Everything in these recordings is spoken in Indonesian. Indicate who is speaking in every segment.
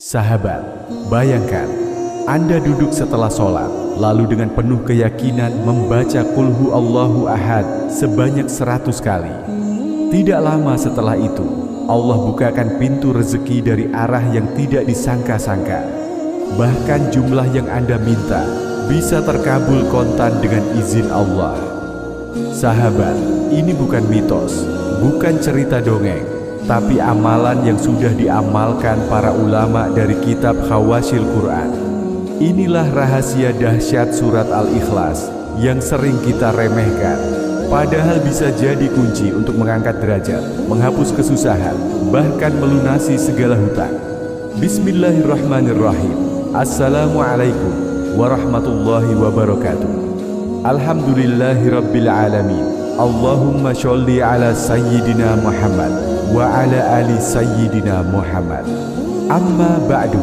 Speaker 1: Sahabat, bayangkan Anda duduk setelah sholat, lalu dengan penuh keyakinan membaca Qul Huwallahu Ahad sebanyak 100 kali. Tidak lama setelah itu, Allah bukakan pintu rezeki dari arah yang tidak disangka-sangka. Bahkan jumlah yang Anda minta bisa terkabul kontan dengan izin Allah. Sahabat, ini bukan mitos, bukan cerita dongeng, tapi amalan yang sudah diamalkan para ulama dari kitab Khawasil Quran. Inilah rahasia dahsyat surat Al-Ikhlas yang sering kita remehkan, padahal bisa jadi kunci untuk mengangkat derajat, menghapus kesusahan, bahkan melunasi segala hutang. Bismillahirrahmanirrahim. Assalamualaikum warahmatullahi wabarakatuh. Alhamdulillahirabbil alamin. Allahumma sholli ala sayyidina Muhammad wa ala ali sayyidina Muhammad. Amma ba'du.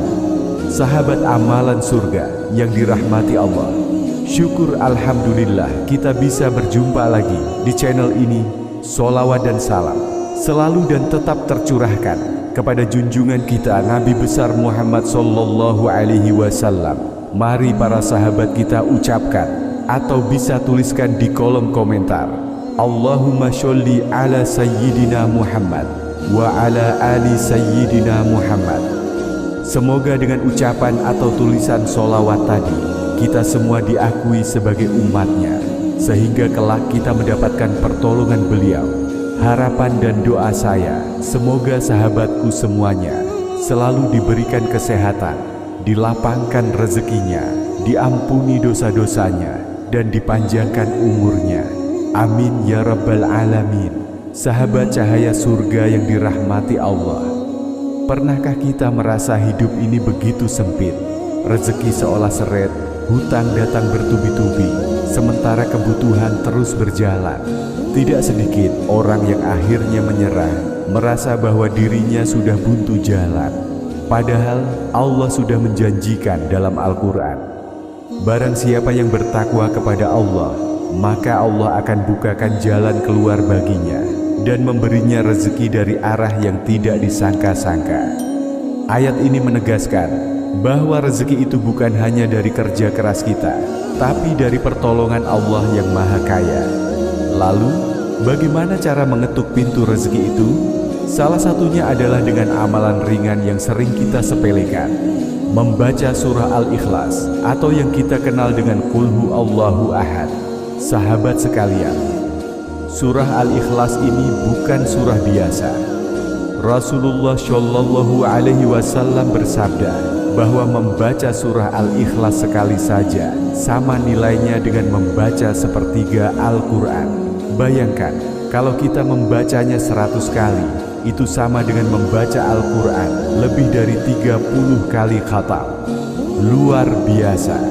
Speaker 1: Sahabat amalan surga yang dirahmati Allah, syukur alhamdulillah kita bisa berjumpa lagi di channel ini. Sholawat dan salam selalu dan tetap tercurahkan kepada junjungan kita Nabi besar Muhammad sallallahu alaihi wasallam. Mari para sahabat kita ucapkan atau bisa tuliskan di kolom komentar, Allahumma sholli ala sayyidina Muhammad wa ala ali sayyidina Muhammad. Semoga dengan ucapan atau tulisan sholawat tadi, kita semua diakui sebagai umatnya, sehingga kelak kita mendapatkan pertolongan beliau. Harapan dan doa saya, semoga sahabatku semuanya selalu diberikan kesehatan, dilapangkan rezekinya, diampuni dosa-dosanya, dan dipanjangkan umurnya. Amin ya rabbal alamin. Sahabat cahaya surga yang dirahmati Allah, pernahkah kita merasa hidup ini begitu sempit? Rezeki seolah seret, hutang datang bertubi-tubi, sementara kebutuhan terus berjalan. Tidak sedikit orang yang akhirnya menyerah, merasa bahwa dirinya sudah buntu jalan. Padahal Allah sudah menjanjikan dalam Al-Quran, barang siapa yang bertakwa kepada Allah, maka Allah akan bukakan jalan keluar baginya dan memberinya rezeki dari arah yang tidak disangka-sangka. Ayat ini menegaskan bahwa rezeki itu bukan hanya dari kerja keras kita, tapi dari pertolongan Allah yang Maha Kaya. Lalu, bagaimana cara mengetuk pintu rezeki itu? Salah satunya adalah dengan amalan ringan yang sering kita sepelekan, membaca surah Al-Ikhlas atau yang kita kenal dengan Qul Huwallahu Ahad. Sahabat sekalian, surah Al-Ikhlas ini bukan surah biasa. Rasulullah Shallallahu Alaihi Wasallam bersabda bahwa membaca surah Al-Ikhlas sekali saja sama nilainya dengan membaca sepertiga Al-Quran. Bayangkan, kalau kita membacanya 100 kali, itu sama dengan membaca Al-Quran lebih dari 30 kali khatam. Luar biasa,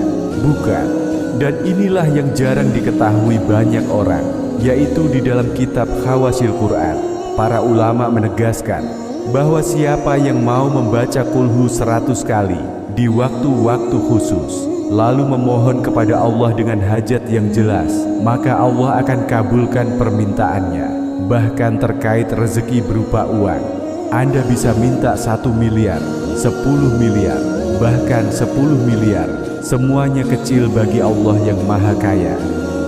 Speaker 1: bukan? Dan inilah yang jarang diketahui banyak orang, yaitu di dalam kitab Khawasil Quran, para ulama menegaskan bahwa siapa yang mau membaca kulhu 100 kali di waktu-waktu khusus, lalu memohon kepada Allah dengan hajat yang jelas, maka Allah akan kabulkan permintaannya. Bahkan terkait rezeki berupa uang, Anda bisa minta 1 miliar, 10 miliar, bahkan 10 miliar. Semuanya kecil bagi Allah yang Maha Kaya.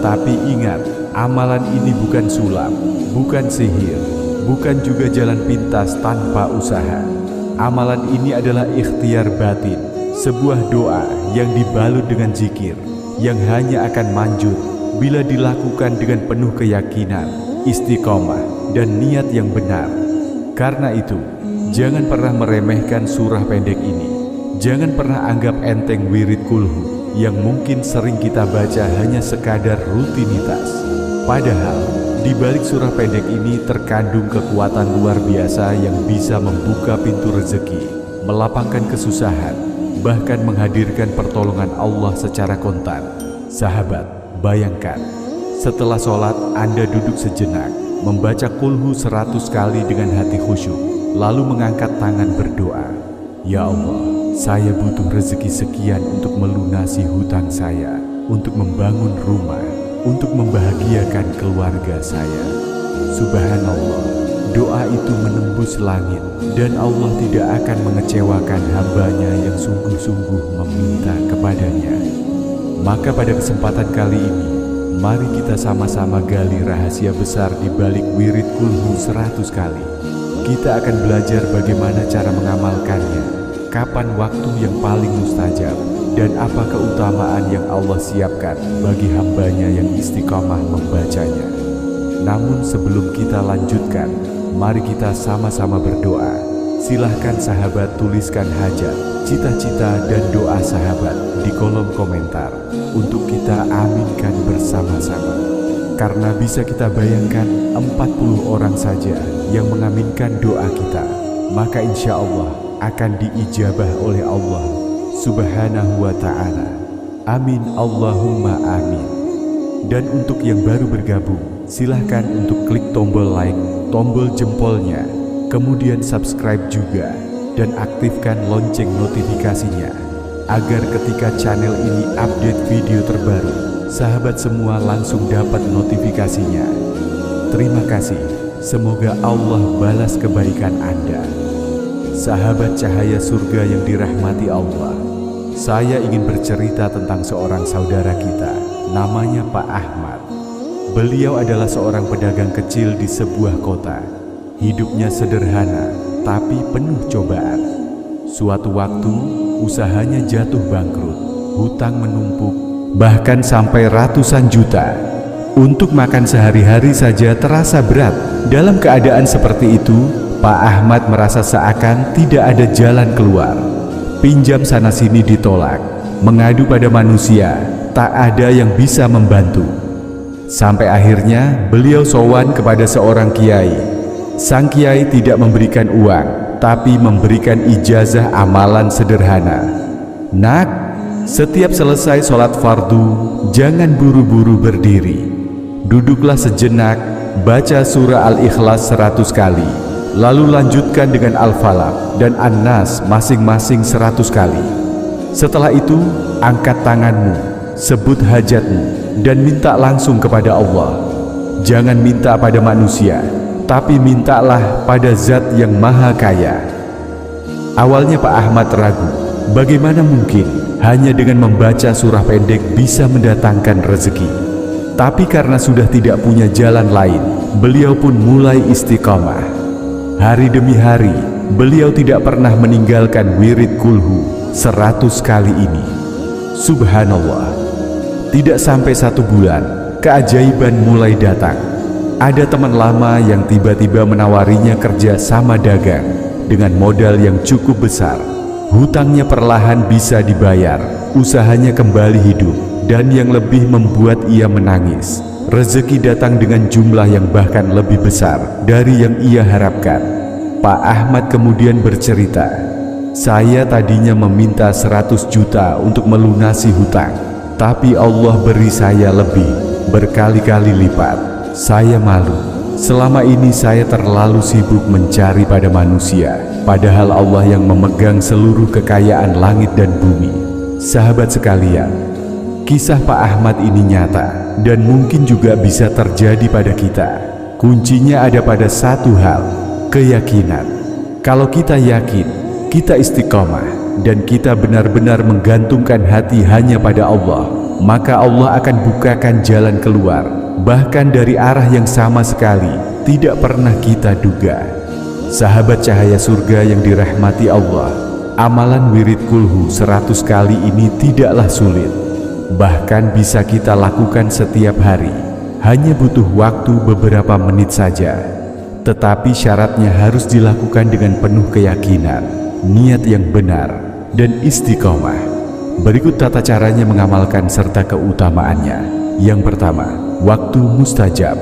Speaker 1: Tapi ingat, amalan ini bukan sulap, bukan sihir, bukan juga jalan pintas tanpa usaha. Amalan ini adalah ikhtiar batin, sebuah doa yang dibalut dengan zikir, yang hanya akan manjur bila dilakukan dengan penuh keyakinan, istiqomah, dan niat yang benar. Karena itu, jangan pernah meremehkan surah pendek ini. Jangan pernah anggap enteng wirid kulhu yang mungkin sering kita baca hanya sekadar rutinitas. Padahal, di balik surah pendek ini terkandung kekuatan luar biasa yang bisa membuka pintu rezeki, melapangkan kesusahan, bahkan menghadirkan pertolongan Allah secara kontan. Sahabat, bayangkan, setelah sholat Anda duduk sejenak, membaca kulhu 100 kali dengan hati khusyuk, lalu mengangkat tangan berdoa, Ya Allah, saya butuh rezeki sekian untuk melunasi hutang saya, untuk membangun rumah, untuk membahagiakan keluarga saya. Subhanallah, doa itu menembus langit dan Allah tidak akan mengecewakan hambanya yang sungguh-sungguh meminta kepadanya. Maka pada kesempatan kali ini, mari kita sama-sama gali rahasia besar di balik wirid kulhu 100 kali. Kita akan belajar bagaimana cara mengamalkannya, kapan waktu yang paling mustajab, dan apa keutamaan yang Allah siapkan bagi hambanya yang istiqomah membacanya. Namun sebelum kita lanjutkan, mari kita sama-sama berdoa. Silahkan sahabat tuliskan hajat, cita-cita, dan doa sahabat di kolom komentar untuk kita aminkan bersama-sama. Karena bisa kita bayangkan 40 orang saja yang mengaminkan doa kita, maka insya Allah akan diijabah oleh Allah Subhanahu wa ta'ala. Amin Allahumma amin. Dan untuk yang baru bergabung, silahkan untuk klik tombol like, tombol jempolnya, kemudian subscribe juga, dan aktifkan lonceng notifikasinya, agar ketika channel ini update video terbaru, sahabat semua langsung dapat notifikasinya. Terima kasih, semoga Allah balas kebaikan Anda. Sahabat cahaya surga yang dirahmati Allah, saya ingin bercerita tentang seorang saudara kita, namanya Pak Ahmad. Beliau adalah seorang pedagang kecil di sebuah kota. Hidupnya sederhana, tapi penuh cobaan. Suatu waktu, usahanya jatuh bangkrut, hutang menumpuk, bahkan sampai ratusan juta. Untuk makan sehari-hari saja terasa berat. Dalam keadaan seperti itu, Pak Ahmad merasa seakan tidak ada jalan keluar. Pinjam sana-sini ditolak, mengadu pada manusia, tak ada yang bisa membantu. Sampai akhirnya beliau sowan kepada seorang kiai. Sang kiai tidak memberikan uang, tapi memberikan ijazah amalan sederhana. Nak, setiap selesai sholat fardu, jangan buru-buru berdiri. Duduklah sejenak, baca surah Al-Ikhlas 100 kali. Lalu lanjutkan dengan Al-Falaq dan An-Nas masing-masing 100 kali. Setelah itu, angkat tanganmu, sebut hajatmu, dan minta langsung kepada Allah. Jangan minta pada manusia, tapi mintalah pada Zat yang Maha Kaya. Awalnya Pak Ahmad ragu, bagaimana mungkin hanya dengan membaca surah pendek bisa mendatangkan rezeki. Tapi karena sudah tidak punya jalan lain, beliau pun mulai istiqomah. Hari demi hari, beliau tidak pernah meninggalkan wirid kulhu 100 kali ini. Subhanallah, tidak sampai 1 bulan, keajaiban mulai datang. Ada teman lama yang tiba-tiba menawarinya kerja sama dagang dengan modal yang cukup besar. Hutangnya perlahan bisa dibayar, usahanya kembali hidup, dan yang lebih membuat ia menangis, rezeki datang dengan jumlah yang bahkan lebih besar dari yang ia harapkan. Pak Ahmad kemudian bercerita, saya tadinya meminta 100 juta untuk melunasi hutang, tapi Allah beri saya lebih, berkali-kali lipat. Saya malu, selama ini saya terlalu sibuk mencari pada manusia, padahal Allah yang memegang seluruh kekayaan langit dan bumi. Sahabat sekalian, kisah Pak Ahmad ini nyata dan mungkin juga bisa terjadi pada kita. Kuncinya ada pada satu hal, keyakinan. Kalau kita yakin, kita istiqomah, dan kita benar-benar menggantungkan hati hanya pada Allah, maka Allah akan bukakan jalan keluar, bahkan dari arah yang sama sekali tidak pernah kita duga. Sahabat cahaya surga yang dirahmati Allah, amalan wirid kulhu 100 kali ini tidaklah sulit. Bahkan bisa kita lakukan setiap hari, hanya butuh waktu beberapa menit saja. Tetapi syaratnya harus dilakukan dengan penuh keyakinan, niat yang benar, dan istiqomah. Berikut tata caranya mengamalkan serta keutamaannya. Yang pertama, waktu mustajab.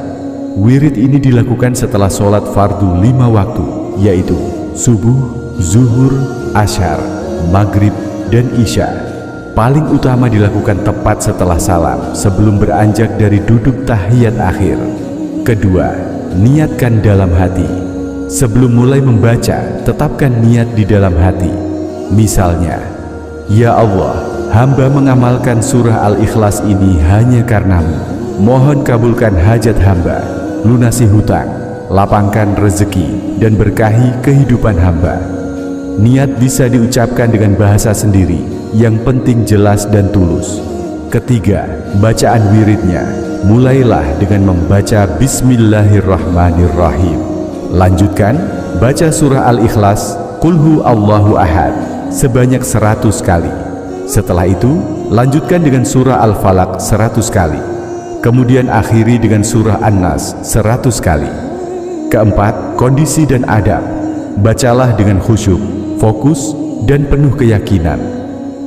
Speaker 1: Wirid ini dilakukan setelah sholat fardu 5 waktu, yaitu subuh, zuhur, asyar, maghrib, dan isya. Paling utama dilakukan tepat setelah salam, sebelum beranjak dari duduk tahiyat akhir. Kedua, niatkan dalam hati. Sebelum mulai membaca, tetapkan niat di dalam hati. Misalnya, ya Allah, hamba mengamalkan surah Al-Ikhlas ini hanya karenamu. Mohon kabulkan hajat hamba, lunasi hutang, lapangkan rezeki, dan berkahi kehidupan hamba. Niat bisa diucapkan dengan bahasa sendiri, yang penting jelas dan tulus. Ketiga, bacaan wiridnya. Mulailah dengan membaca Bismillahirrahmanirrahim. Lanjutkan, baca surah Al-Ikhlas, Qul Huwallahu Ahad, sebanyak 100 kali. Setelah itu, lanjutkan dengan surah Al-Falaq 100 kali. Kemudian akhiri dengan surah An-Nas 100 kali. Keempat, kondisi dan adab. Bacalah dengan khusyuk, fokus, dan penuh keyakinan.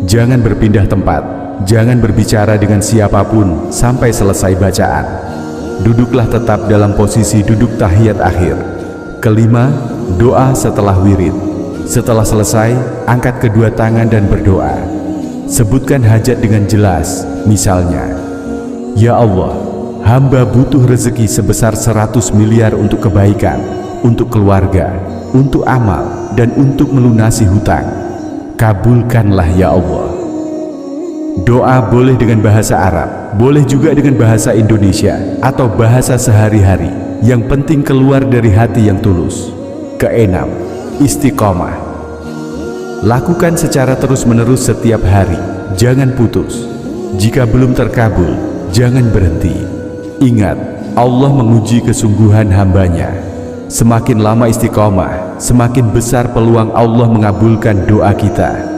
Speaker 1: Jangan berpindah tempat, jangan berbicara dengan siapapun sampai selesai bacaan. Duduklah tetap dalam posisi duduk tahiyat akhir. Kelima, doa setelah wirid. Setelah selesai, angkat kedua tangan dan berdoa. Sebutkan hajat dengan jelas, misalnya, Ya Allah, hamba butuh rezeki sebesar 100 miliar untuk kebaikan, untuk keluarga, untuk amal, dan untuk melunasi hutang. Kabulkanlah ya Allah. Doa boleh dengan bahasa Arab, boleh juga dengan bahasa Indonesia, atau bahasa sehari-hari. Yang penting keluar dari hati yang tulus. Keenam, istiqomah. Lakukan secara terus-menerus setiap hari, jangan putus. Jika belum terkabul, jangan berhenti. Ingat, Allah menguji kesungguhan hambanya. Semakin lama istiqomah, semakin besar peluang Allah mengabulkan doa kita.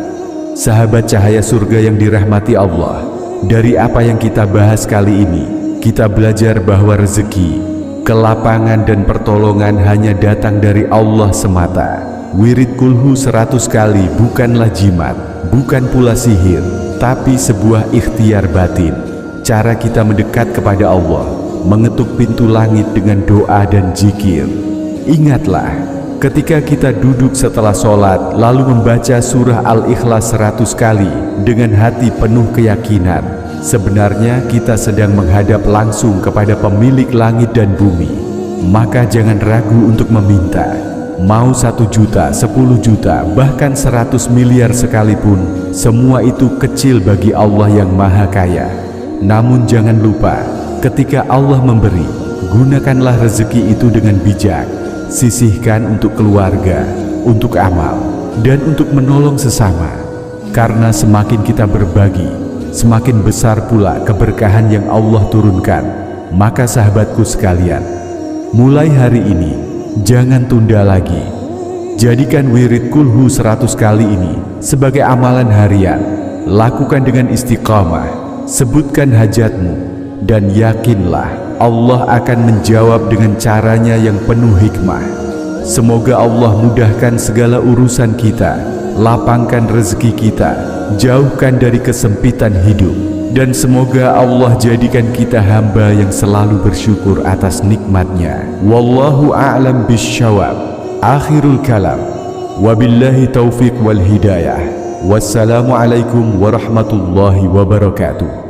Speaker 1: Sahabat cahaya surga yang dirahmati Allah, dari apa yang kita bahas kali ini, kita belajar bahwa rezeki, kelapangan dan pertolongan hanya datang dari Allah semata. Wirid kulhu 100 kali bukanlah jimat, bukan pula sihir, tapi sebuah ikhtiar batin. Cara kita mendekat kepada Allah, mengetuk pintu langit dengan doa dan zikir. Ingatlah, ketika kita duduk setelah sholat, lalu membaca surah Al-Ikhlas 100 kali dengan hati penuh keyakinan, sebenarnya kita sedang menghadap langsung kepada pemilik langit dan bumi. Maka jangan ragu untuk meminta. Mau 1 juta, 10 juta, bahkan 100 miliar sekalipun, semua itu kecil bagi Allah yang Maha Kaya. Namun jangan lupa, ketika Allah memberi, gunakanlah rezeki itu dengan bijak. Sisihkan untuk keluarga, untuk amal, dan untuk menolong sesama. Karena semakin kita berbagi, semakin besar pula keberkahan yang Allah turunkan. Maka sahabatku sekalian, mulai hari ini, jangan tunda lagi. Jadikan wirid kulhu 100 kali ini sebagai amalan harian. Lakukan dengan istiqamah, sebutkan hajatmu, dan yakinlah Allah akan menjawab dengan caranya yang penuh hikmah. Semoga Allah mudahkan segala urusan kita, lapangkan rezeki kita, jauhkan dari kesempitan hidup, dan semoga Allah jadikan kita hamba yang selalu bersyukur atas nikmatnya. Wallahu a'lam bisyawab. Akhirul kalam. Wabillahi taufiq wal hidayah. Wassalamualaikum warahmatullahi wabarakatuh.